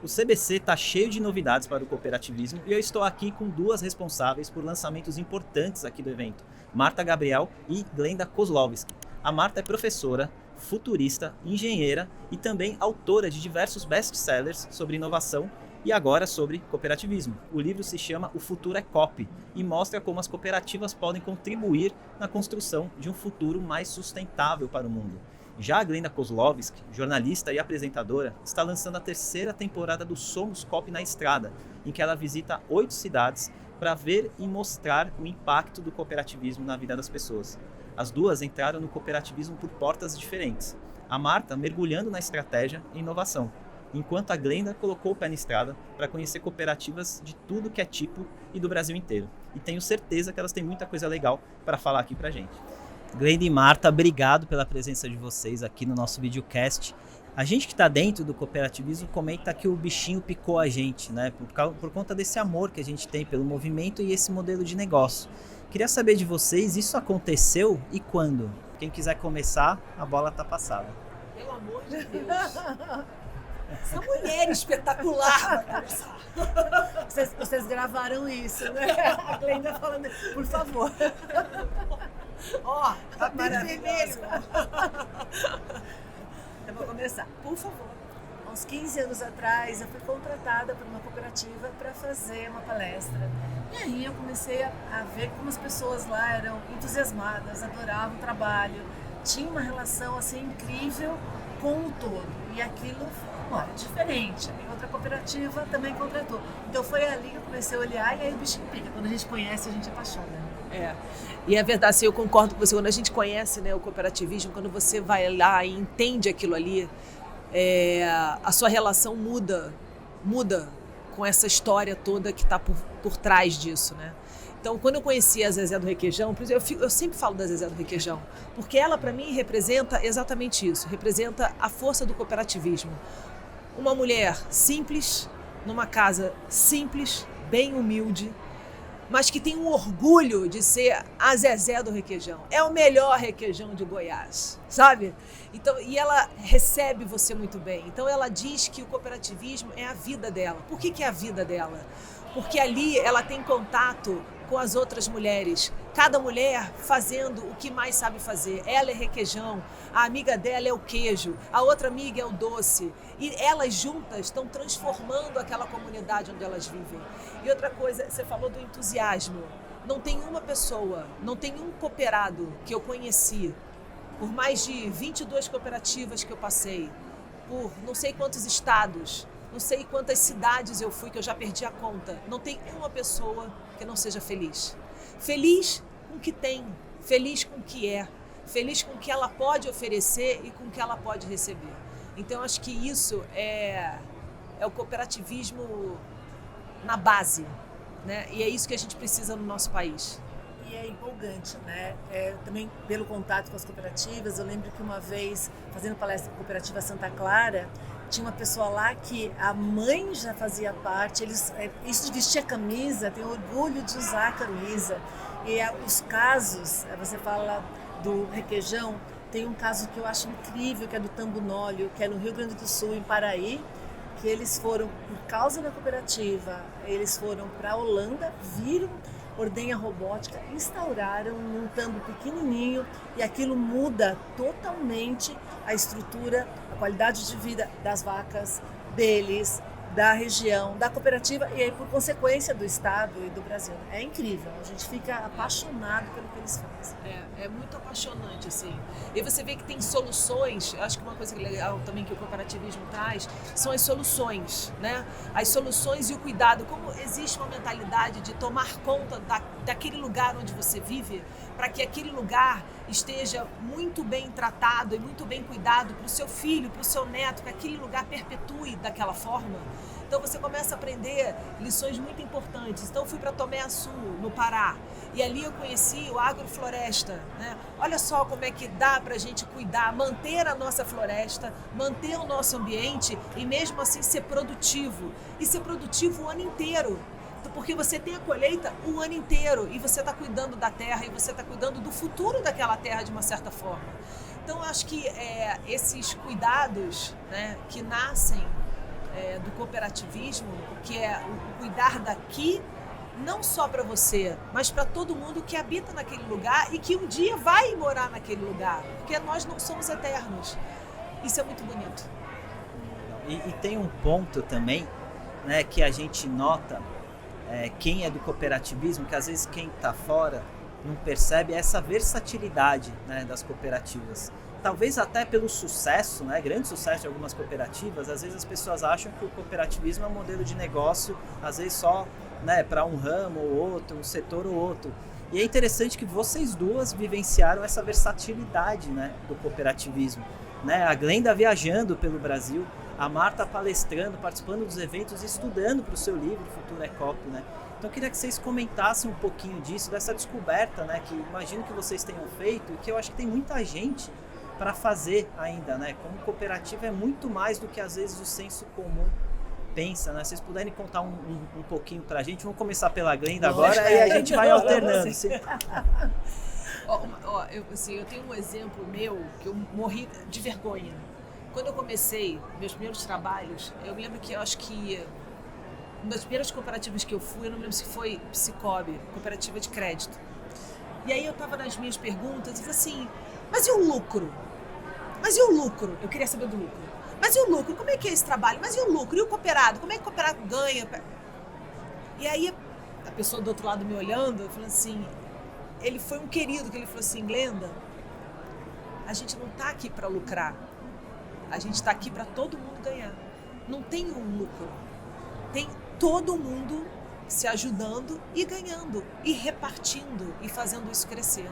O CBC está cheio de novidades para o cooperativismo e eu estou aqui com duas responsáveis por lançamentos importantes aqui do evento, Marta Gabriel e Glenda Kozlowski. A Marta é professora, futurista, engenheira e também autora de diversos best-sellers sobre inovação e agora sobre cooperativismo. O livro se chama O Futuro é Coop e mostra como as cooperativas podem contribuir na construção de um futuro mais sustentável para o mundo. Já a Glenda Kozlowski, jornalista e apresentadora, está lançando a terceira temporada do Somos Coop na Estrada, em que ela visita 8 cidades para ver e mostrar o impacto do cooperativismo na vida das pessoas. As duas entraram no cooperativismo por portas diferentes. A Marta mergulhando na estratégia e inovação, enquanto a Glenda colocou o pé na estrada para conhecer cooperativas de tudo que é tipo e do Brasil inteiro. E tenho certeza que elas têm muita coisa legal para falar aqui pra gente. Glenda e Marta, obrigado pela presença de vocês aqui no nosso videocast. A gente que está dentro do cooperativismo comenta que o bichinho picou a gente, né? Por conta desse amor que a gente tem pelo movimento e esse modelo de negócio. Queria saber de vocês, isso aconteceu e quando? Quem quiser começar, a bola tá passada. Pelo amor de Deus. Essa mulher espetacular vai começar. Vocês gravaram isso, né? A Glenda falando, por favor. Ó, tá vermelho. Eu vou começar, por favor. Há uns 15 anos atrás, eu fui contratada por uma cooperativa para fazer uma palestra. E aí eu comecei a ver como as pessoas lá eram entusiasmadas, adoravam o trabalho, tinha uma relação assim incrível com o todo. E aquilo foi diferente. A outra cooperativa também contratou. Então foi ali que eu comecei a olhar e aí o bichinho pica. Quando a gente conhece, a gente apaixona. E é verdade, assim, eu concordo com você, quando a gente conhece, né, o cooperativismo, quando você vai lá e entende aquilo ali, a sua relação muda com essa história toda que está por trás disso, né? Então, quando eu conheci a Zezé do Requeijão, por exemplo, eu sempre falo da Zezé do Requeijão, porque ela, para mim, representa exatamente isso, representa a força do cooperativismo. Uma mulher simples, numa casa simples, bem humilde, mas que tem um orgulho de ser a Zezé do Requeijão. É o melhor requeijão de Goiás, sabe? Então, e ela recebe você muito bem. Então ela diz que o cooperativismo é a vida dela. Por que é a vida dela? Porque ali ela tem contato com as outras mulheres. Cada mulher fazendo o que mais sabe fazer. Ela é requeijão, a amiga dela é o queijo, a outra amiga é o doce. E elas juntas estão transformando aquela comunidade onde elas vivem. E outra coisa, você falou do entusiasmo. Não tem uma pessoa, não tem um cooperado que eu conheci, por mais de 22 cooperativas que eu passei, por não sei quantos estados, não sei quantas cidades eu fui, que eu já perdi a conta. Não tem uma pessoa que não seja feliz. Feliz com o que tem, feliz com o que é, feliz com o que ela pode oferecer e com o que ela pode receber. Então, acho que isso é o cooperativismo na base, né? E é isso que a gente precisa no nosso país. E é empolgante, né? Também pelo contato com as cooperativas, eu lembro que uma vez, fazendo palestra na Cooperativa Santa Clara, tinha uma pessoa lá que a mãe já fazia parte, isso de vestir a camisa, tem orgulho de usar a camisa. E os casos, você fala do requeijão, tem um caso que eu acho incrível, que é do Tambunóleo, que é no Rio Grande do Sul, em Paraí, que eles foram, por causa da cooperativa, eles foram para a Holanda, viram ordenha robótica, instauraram num tambo pequenininho e aquilo muda totalmente a estrutura, a qualidade de vida das vacas, deles, da região, da cooperativa e aí por consequência do estado e do Brasil. É incrível, a gente fica apaixonado pelo que eles fazem. É muito apaixonante, assim. E você vê que tem soluções, acho que uma coisa legal também que o cooperativismo traz são as soluções, né? As soluções e o cuidado, como existe uma mentalidade de tomar conta daquele lugar onde você vive, para que aquele lugar esteja muito bem tratado e muito bem cuidado para o seu filho, para o seu neto, que aquele lugar perpetue daquela forma. Então você começa a aprender lições muito importantes. Então eu fui para Tomé Açu, no Pará, e ali eu conheci o agrofloresta, né? Olha só como é que dá para a gente cuidar, manter a nossa floresta, manter o nosso ambiente e mesmo assim ser produtivo. E ser produtivo o ano inteiro. Porque você tem a colheita o ano inteiro e você está cuidando da terra e você está cuidando do futuro daquela terra de uma certa forma. Então, eu acho que esses cuidados, né, que nascem do cooperativismo, que é o cuidar daqui, não só para você, mas para todo mundo que habita naquele lugar e que um dia vai morar naquele lugar, porque nós não somos eternos. Isso é muito bonito. E tem um ponto também, né, que a gente nota, quem é do cooperativismo, que às vezes quem está fora não percebe essa versatilidade, né, das cooperativas. Talvez até pelo sucesso, né, grande sucesso de algumas cooperativas, às vezes as pessoas acham que o cooperativismo é um modelo de negócio, às vezes só, né, para um ramo ou outro, um setor ou outro. E é interessante que vocês duas vivenciaram essa versatilidade, né, do cooperativismo. Né? A Glenda viajando pelo Brasil, a Marta palestrando, participando dos eventos, estudando para o seu livro, Futuro Ecop, né? Então eu queria que vocês comentassem um pouquinho disso, dessa descoberta, né, que imagino que vocês tenham feito e que eu acho que tem muita gente para fazer ainda, né? Como cooperativa é muito mais do que às vezes o senso comum pensa, né? Se vocês puderem contar um pouquinho para a gente, vamos começar pela Glenda agora e a gente vai alternando. Eu tenho um exemplo meu que eu morri de vergonha. Quando eu comecei meus primeiros trabalhos, eu me lembro que eu acho que uma das primeiras cooperativas que eu fui, eu não me lembro se foi Cicobi, cooperativa de crédito. E aí eu estava nas minhas perguntas e falei assim, mas e o lucro? Mas e o lucro? Eu queria saber do lucro. Mas e o lucro? Como é que é esse trabalho? Mas e o lucro? E o cooperado? Como é que o cooperado ganha? E aí a pessoa do outro lado me olhando, falando assim, ele foi um querido, que ele falou assim, Glenda, a gente não está aqui para lucrar, a gente está aqui para todo mundo ganhar. Não tem um lucro, tem todo mundo se ajudando e ganhando, e repartindo, e fazendo isso crescer.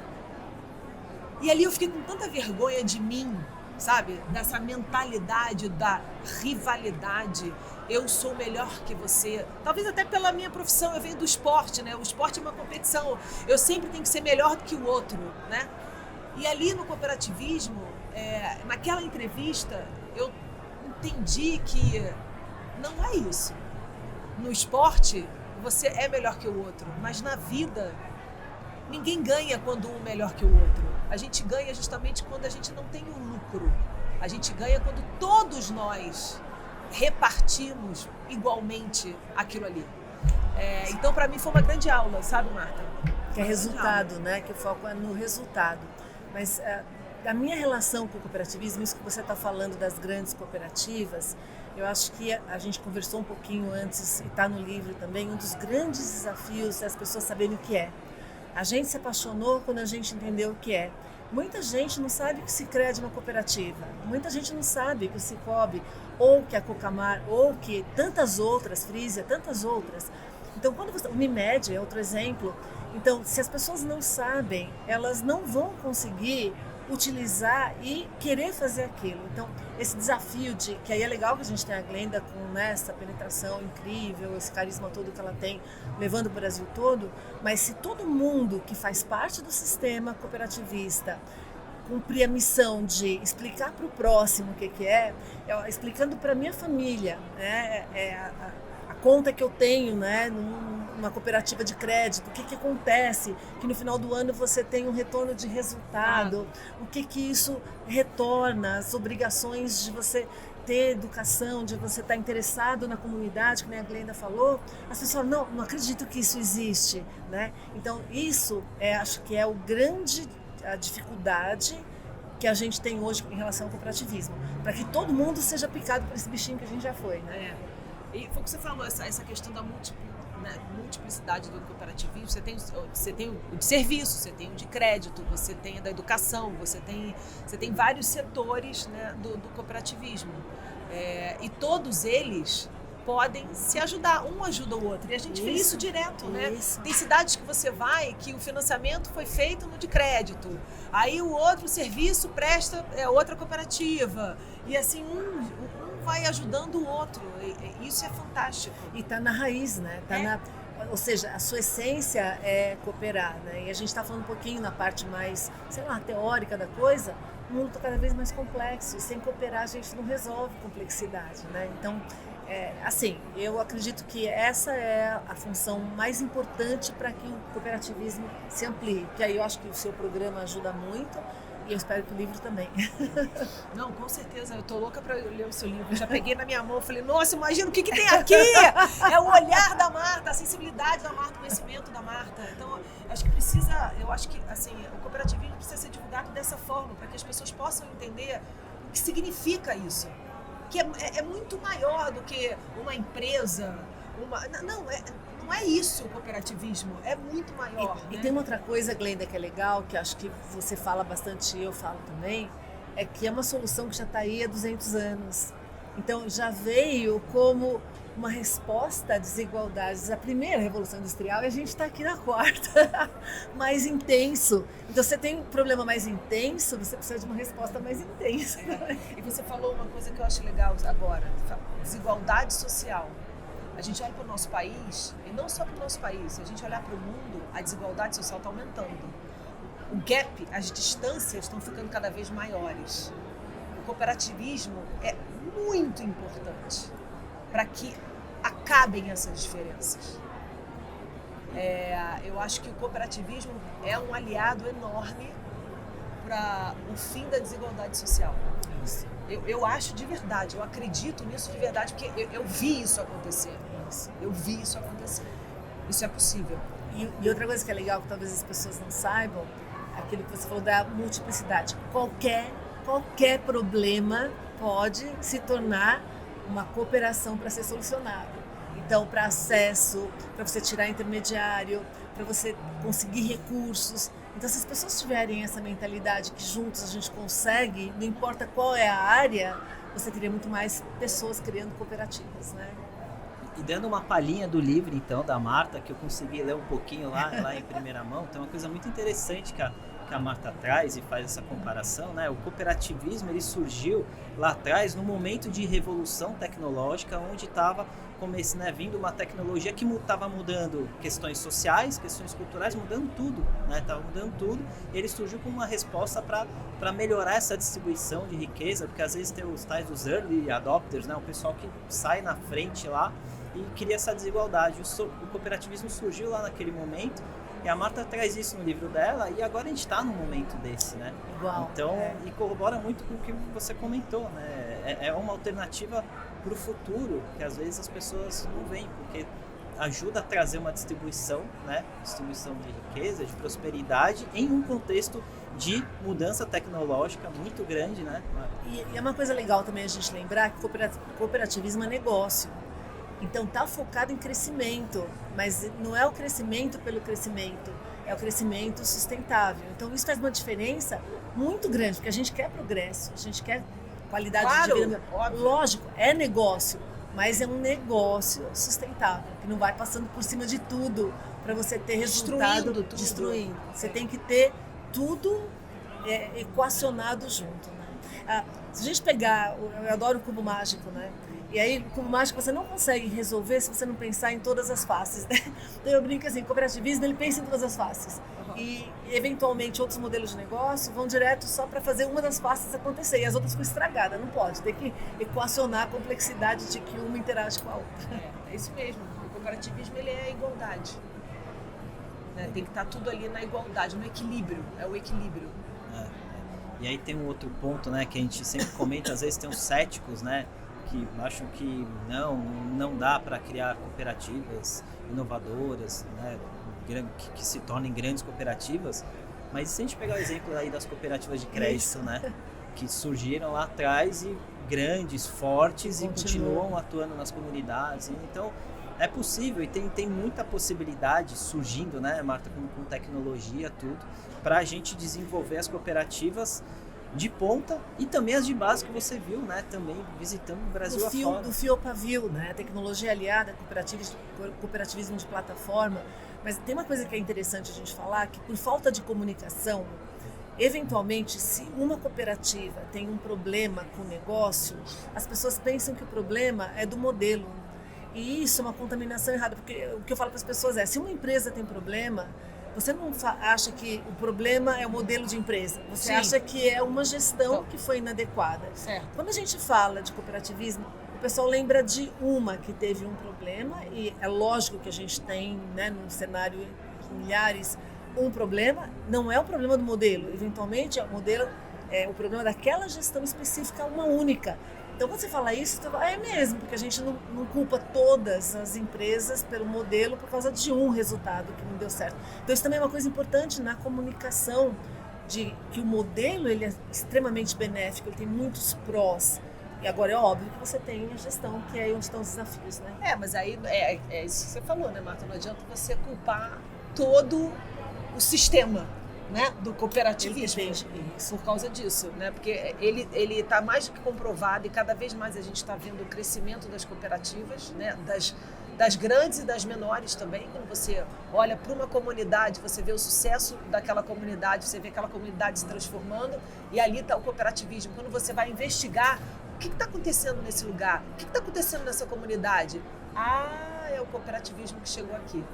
E ali eu fiquei com tanta vergonha de mim, sabe? Dessa mentalidade da rivalidade. Eu sou melhor que você. Talvez até pela minha profissão, eu venho do esporte, né? O esporte é uma competição. Eu sempre tenho que ser melhor do que o outro, né? E ali no cooperativismo, naquela entrevista, eu entendi que não é isso. No esporte, você é melhor que o outro, mas na vida, ninguém ganha quando um é melhor que o outro. A gente ganha justamente quando a gente não tem um lucro. A gente ganha quando todos nós repartimos igualmente aquilo ali. Então, para mim, foi uma grande aula, sabe, Marta? Que é resultado, né? Que o foco é no resultado. Mas a minha relação com o cooperativismo, isso que você está falando das grandes cooperativas, eu acho que a gente conversou um pouquinho antes, e está no livro também, um dos grandes desafios é as pessoas saberem o que é. A gente se apaixonou quando a gente entendeu o que é. Muita gente não sabe que o Sicredi é uma cooperativa. Muita gente não sabe que o Cicobi, ou que a Cocamar, ou que tantas outras, Frisia, tantas outras. Então, quando o Unimed é outro exemplo. Então, se as pessoas não sabem, elas não vão conseguir utilizar e querer fazer aquilo. Então, esse desafio que aí é legal que a gente tem a Glenda com essa penetração incrível, esse carisma todo que ela tem, levando o Brasil todo, mas se todo mundo que faz parte do sistema cooperativista cumprir a missão de explicar para o próximo o que é, explicando para a minha família, né, a conta que eu tenho, né, numa cooperativa de crédito, o que acontece, que no final do ano você tem um retorno de resultado, o que isso retorna, as obrigações de você ter educação, de você estar interessado na comunidade, como a Glenda falou, as pessoas não acredito que isso existe, né? Então isso acho que é a dificuldade que a gente tem hoje em relação ao cooperativismo, para que todo mundo seja picado por esse bichinho que a gente já foi, né? E foi o que você falou, essa questão da multiplicidade do cooperativismo. Você tem o de serviço, você tem o de crédito, você tem o da educação, você tem vários setores, né, do cooperativismo. E todos eles podem se ajudar, um ajuda o outro. E a gente vê isso direto, né? Tem cidades que você vai que o financiamento foi feito no de crédito. Aí o outro serviço presta outra cooperativa. E assim, um vai ajudando o outro. Isso é fantástico. E está na raiz, né? Ou seja, a sua essência é cooperar, né? E a gente está falando um pouquinho na parte mais, teórica da coisa. O mundo está cada vez mais complexo. E sem cooperar a gente não resolve complexidade, né? Então, eu acredito que essa é a função mais importante para que o cooperativismo se amplie. Que aí eu acho que o seu programa ajuda muito. E eu espero que o livro também. Não, com certeza. Eu tô louca para ler o seu livro. Eu já peguei na minha mão e falei, nossa, imagina o que tem aqui! É o olhar da Marta, a sensibilidade da Marta, o conhecimento da Marta. Então, eu acho que assim, o cooperativismo precisa ser divulgado dessa forma, para que as pessoas possam entender o que significa isso. Que é muito maior do que uma empresa. Não é isso o cooperativismo, é muito maior. E tem uma outra coisa, Glenda, que é legal, que acho que você fala bastante e eu falo também, é que é uma solução que já está aí há 200 anos. Então já veio como uma resposta à desigualdades. A primeira Revolução Industrial e a gente está aqui na quarta, mais intenso. Então você tem um problema mais intenso, você precisa de uma resposta mais intensa. E você falou uma coisa que eu acho legal agora, desigualdade social. A gente olha para o nosso país, e não só para o nosso país, se a gente olhar para o mundo, a desigualdade social está aumentando. O gap, as distâncias estão ficando cada vez maiores. O cooperativismo é muito importante para que acabem essas diferenças. Eu acho que o cooperativismo é um aliado enorme para o fim da desigualdade social. Eu acho de verdade, eu acredito nisso de verdade, porque eu vi isso acontecer. Eu vi isso acontecer. Isso é possível. E outra coisa que é legal, que talvez as pessoas não saibam, aquilo que você falou da multiplicidade. Qualquer problema pode se tornar uma cooperação para ser solucionado. Então, para acesso, para você tirar intermediário, para você conseguir recursos. Então, se as pessoas tiverem essa mentalidade que juntos a gente consegue, não importa qual é a área, você teria muito mais pessoas criando cooperativas, né? E dando uma palhinha do livro, então, da Marta, que eu consegui ler um pouquinho lá em primeira mão, tem uma coisa muito interessante que a Marta traz e faz essa comparação, né? O cooperativismo, ele surgiu lá atrás no momento de revolução tecnológica, onde estava vindo uma tecnologia que estava mudando questões sociais, questões culturais, mudando tudo, né? Estava mudando tudo. E ele surgiu como uma resposta para melhorar essa distribuição de riqueza, porque às vezes tem os tais dos early adopters, né? O pessoal que sai na frente lá e cria essa desigualdade. O cooperativismo surgiu lá naquele momento, e a Marta traz isso no livro dela, e agora a gente está num momento desse, né? Igual. Então, e corrobora muito com o que você comentou, né? É uma alternativa para o futuro, que às vezes as pessoas não veem, porque ajuda a trazer uma distribuição, né? Distribuição de riqueza, de prosperidade, em um contexto de mudança tecnológica muito grande, né? E é uma coisa legal também a gente lembrar que cooperativismo é negócio. Então está focado em crescimento, mas não é o crescimento pelo crescimento, é o crescimento sustentável. Então isso faz uma diferença muito grande, porque a gente quer progresso, a gente quer qualidade de vida. Óbvio. Lógico, é negócio, mas é um negócio sustentável, que não vai passando por cima de tudo para você ter resultado destruindo. Você tem que ter tudo equacionado junto, né? Se a gente pegar, eu adoro o cubo mágico, né? E aí, o cubo mágico você não consegue resolver se você não pensar em todas as faces, né? Então eu brinco assim, o cooperativismo ele pensa em todas as faces. E, eventualmente, outros modelos de negócio vão direto só para fazer uma das faces acontecer. E as outras ficam estragadas, não pode. Tem que equacionar a complexidade de que uma interage com a outra. É isso mesmo. O cooperativismo ele é a igualdade. Né? Tem que estar tudo ali na igualdade, no equilíbrio. É o equilíbrio. E aí tem um outro ponto, né, que a gente sempre comenta, às vezes tem os céticos, né, que acham que não dá para criar cooperativas inovadoras, né, que se tornem grandes cooperativas, mas se a gente pegar o exemplo aí das cooperativas de crédito, né, que surgiram lá atrás e grandes, fortes e continuam atuando nas comunidades, então é possível e tem muita possibilidade surgindo, né, Marta, com tecnologia, tudo, para a gente desenvolver as cooperativas de ponta e também as de base que você viu, né, também visitando o Brasil afora. Do fio ao pavio, né, tecnologia aliada, cooperativismo de plataforma, mas tem uma coisa que é interessante a gente falar, que por falta de comunicação, eventualmente, se uma cooperativa tem um problema com o negócio, as pessoas pensam que o problema é do modelo. E isso é uma contaminação errada, porque o que eu falo para as pessoas é, se uma empresa tem problema, você não acha que o problema é o modelo de empresa, você acha que é uma gestão que foi inadequada. Certo. Quando a gente fala de cooperativismo, o pessoal lembra de uma que teve um problema, e é lógico que a gente tem, né, num cenário de milhares, um problema, não é o problema do modelo. Eventualmente, o modelo é o problema daquela gestão específica, uma única. Então, quando você fala isso, você fala, é mesmo, porque a gente não culpa todas as empresas pelo modelo por causa de um resultado que não deu certo. Então, isso também é uma coisa importante na comunicação, de que o modelo ele é extremamente benéfico, ele tem muitos prós. E agora é óbvio que você tem a gestão, que é aí onde estão os desafios, né? Mas aí é isso que você falou, né, Marta? Não adianta você culpar todo o sistema, né, do cooperativismo por causa disso, né? Porque ele está mais do que comprovado e cada vez mais a gente está vendo o crescimento das cooperativas, né, das grandes e das menores também. Quando você olha para uma comunidade, você vê o sucesso daquela comunidade, você vê aquela comunidade se transformando e ali está o cooperativismo. Quando você vai investigar o que está acontecendo nesse lugar, o que está acontecendo nessa comunidade, é o cooperativismo que chegou aqui.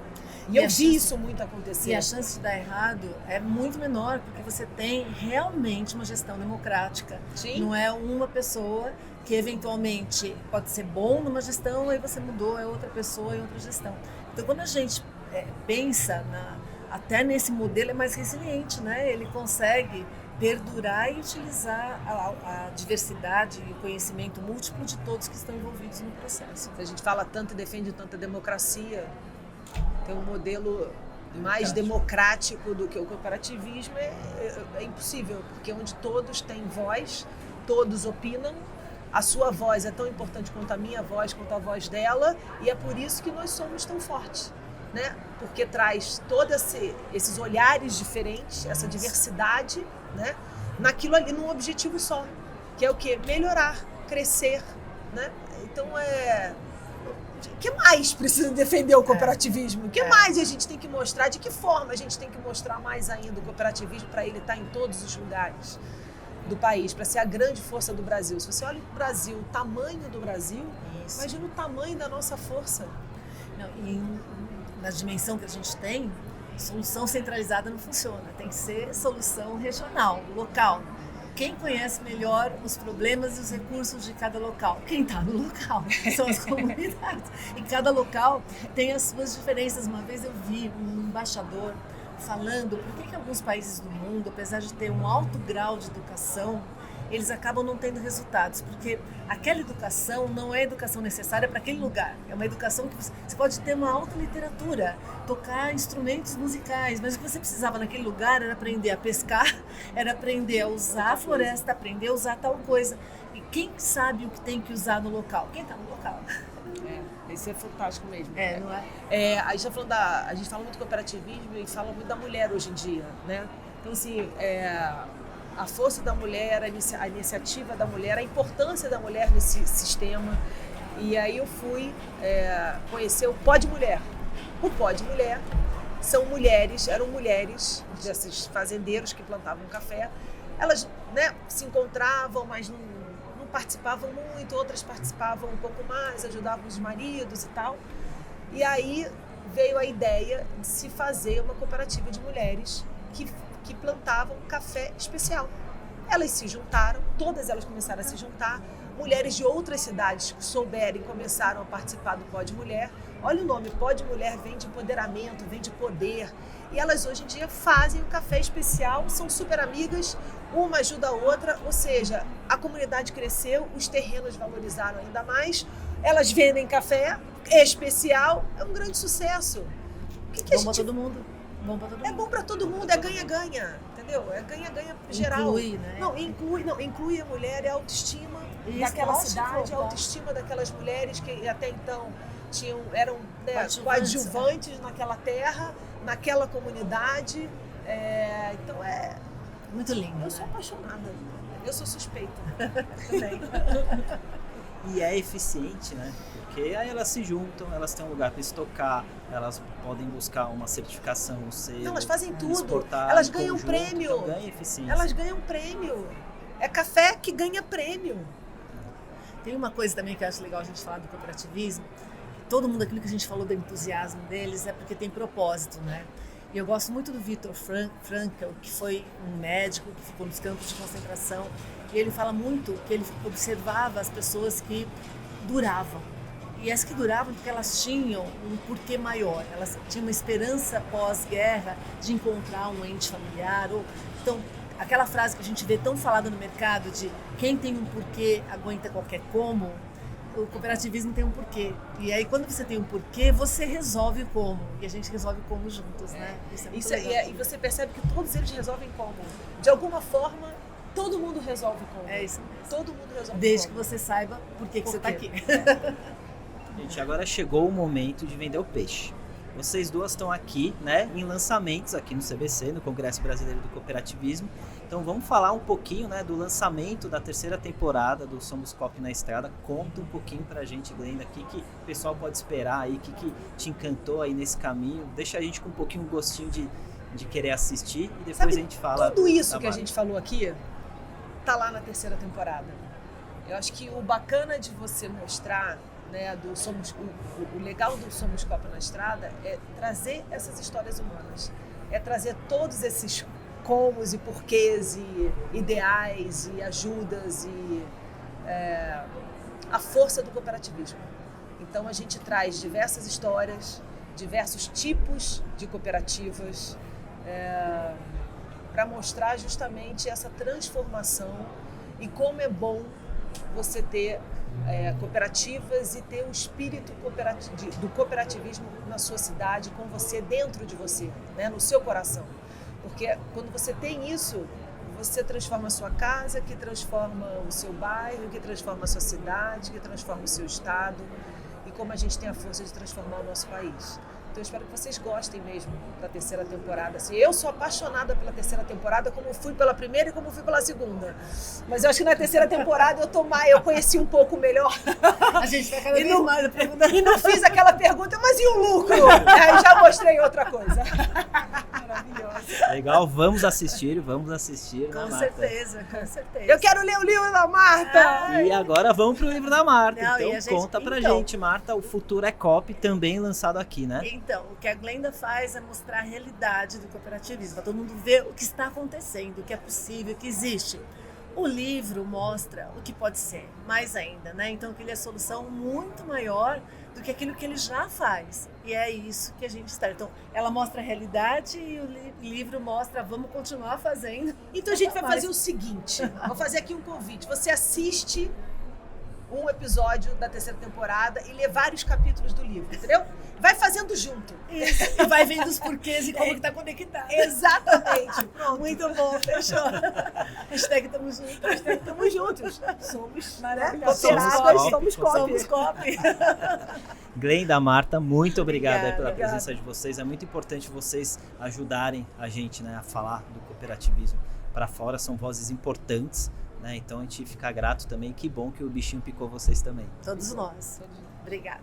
E eu vi isso muito acontecer. E a chance de dar errado é muito menor, porque você tem realmente uma gestão democrática. Sim. Não é uma pessoa que eventualmente pode ser bom numa gestão, aí você mudou, é outra pessoa em outra gestão. Então, quando a gente pensa até nesse modelo, é mais resiliente, né? Ele consegue perdurar e utilizar a diversidade e o conhecimento múltiplo de todos que estão envolvidos no processo. Se a gente fala tanto e defende tanta democracia, ter um modelo mais democrático do que o cooperativismo é impossível, porque onde todos têm voz, todos opinam, a sua voz é tão importante quanto a minha voz, quanto a voz dela, e é por isso que nós somos tão fortes, né? Porque traz todos esses olhares diferentes, essa diversidade, né? Naquilo ali, num objetivo só, que é o quê? Melhorar, crescer, né? Então o que mais precisa defender o cooperativismo? O que mais a gente tem que mostrar? De que forma a gente tem que mostrar mais ainda o cooperativismo para ele estar em todos os lugares do país, para ser a grande força do Brasil? Se você olha o Brasil, o tamanho do Brasil, imagina o tamanho da nossa força. Não, e na dimensão que a gente tem, solução centralizada não funciona. Tem que ser solução regional, local. Quem conhece melhor os problemas e os recursos de cada local? Quem está no local, são as comunidades. E cada local tem as suas diferenças. Uma vez eu vi um embaixador falando por que alguns países do mundo, apesar de ter um alto grau de educação, eles acabam não tendo resultados, porque aquela educação não é a educação necessária para aquele lugar. É uma educação que você pode ter uma alta literatura, tocar instrumentos musicais, mas o que você precisava naquele lugar era aprender a pescar, era aprender a usar a floresta, aprender a usar tal coisa. E quem sabe o que tem que usar no local? Quem está no local? Isso é fantástico mesmo. Não é? A gente fala muito de cooperativismo e fala muito da mulher hoje em dia, né? Então, assim, a força da mulher, a iniciativa da mulher, a importância da mulher nesse sistema. E aí eu fui conhecer o Pó de Mulher. O Pó de Mulher eram mulheres desses fazendeiros que plantavam café. Elas, né, se encontravam, mas não participavam muito, outras participavam um pouco mais, ajudavam os maridos e tal. E aí veio a ideia de se fazer uma cooperativa de mulheres que plantavam café especial. Elas se juntaram, todas elas começaram a se juntar, mulheres de outras cidades que souberem começaram a participar do Pó de Mulher. Olha o nome, Pó de Mulher vem de empoderamento, vem de poder. E elas hoje em dia fazem o café especial, são super amigas, uma ajuda a outra, ou seja, a comunidade cresceu, os terrenos valorizaram ainda mais, elas vendem café especial, é um grande sucesso. Bom para todo mundo. É bom para todo mundo, é ganha-ganha, entendeu? É ganha-ganha geral. Inclui, né? Inclui a mulher, é a autoestima daquela cidade, a autoestima daquelas mulheres que até então eram coadjuvantes naquela terra, naquela comunidade. Então muito lindo. Eu sou apaixonada, eu sou suspeita também. E é eficiente, né? Porque aí elas se juntam, elas têm um lugar para estocar, elas podem buscar uma certificação, um selo. Elas fazem tudo, exportar, elas ganham prêmio. Então ganha eficiência. Elas ganham prêmio. É café que ganha prêmio. Tem uma coisa também que eu acho legal a gente falar do cooperativismo. Todo mundo, aquilo que a gente falou do entusiasmo deles é porque tem propósito, né? E eu gosto muito do Viktor Frankl, que foi um médico que ficou nos campos de concentração. E ele fala muito que ele observava as pessoas que duravam. E as que duravam porque elas tinham um porquê maior, elas tinham uma esperança pós-guerra de encontrar um ente familiar. Então, aquela frase que a gente vê tão falada no mercado de quem tem um porquê aguenta qualquer como, o cooperativismo tem um porquê. E aí, quando você tem um porquê, você resolve o como. E a gente resolve o como juntos, né? Isso é muito legal. E você percebe que todos eles resolvem como. De alguma forma, todo mundo resolve como. É isso mesmo. Todo mundo resolve Desde como. que você saiba por que você está aqui. Gente, agora chegou o momento de vender o peixe. Vocês duas estão aqui, né, em lançamentos aqui no CBC, no Congresso Brasileiro do Cooperativismo. Então vamos falar um pouquinho, né, do lançamento da 3ª temporada do Somos Coop na Estrada. Conta um pouquinho pra gente, Glenda, o que o pessoal pode esperar aí, o que te encantou aí nesse caminho. Deixa a gente com um pouquinho o gostinho de querer assistir e depois a gente fala. Tudo isso que a gente falou aqui tá lá na 3ª temporada. Eu acho que o bacana de você mostrar, né, o legal do Somos Coop na Estrada é trazer essas histórias humanas, é trazer todos esses comos e porquês e ideais e ajudas e a força do cooperativismo. Então a gente traz diversas histórias, diversos tipos de cooperativas para mostrar justamente essa transformação e como é bom você ter cooperativas e ter o espírito do cooperativismo na sua cidade, com você, dentro de você, né, no seu coração. Porque quando você tem isso, você transforma a sua casa, que transforma o seu bairro, que transforma a sua cidade, que transforma o seu estado, e como a gente tem a força de transformar o nosso país. Então eu espero que vocês gostem mesmo da 3ª temporada. Assim, eu sou apaixonada pela 3ª temporada, como fui pela primeira e como fui pela segunda. Mas eu acho que na 3ª temporada eu conheci um pouco melhor. A gente vai cada vez mais aprofundando. E não fiz aquela pergunta, mas e o lucro? Aí já mostrei outra coisa. Maravilhosa. Legal, vamos assistir, Com certeza, com certeza. Eu quero ler o livro da Marta! E agora vamos pro livro da Marta. Não, Então conta pra gente, Marta, o Futuro é Coop, também lançado aqui, né? Então, o que a Glenda faz é mostrar a realidade do cooperativismo, para todo mundo ver o que está acontecendo, o que é possível, o que existe. O livro mostra o que pode ser, mais ainda, né? Então, que ele é a solução muito maior do que aquilo que ele já faz. E é isso que a gente está. Então, ela mostra a realidade e o livro mostra, vamos continuar fazendo. Então, a gente vai fazer o seguinte, vou fazer aqui um convite. Você assiste um episódio da 3ª temporada e lê vários capítulos do livro, entendeu? Vai fazendo junto. Isso. E vai vendo os porquês e como que tá conectado. Exatamente. Pronto. Muito bom, fechou. Hashtag tamo juntos. Hashtag tamo juntos. Somos maravilhosos. Somos Coop. Somos Coop. Glenda, Marta, muito obrigada pela Obrigada. presença de vocês. É muito importante vocês ajudarem a gente, né, a falar do cooperativismo para fora. São vozes importantes, né? Então a gente fica grato também. Que bom que o bichinho picou vocês também. Todos nós. Obrigada.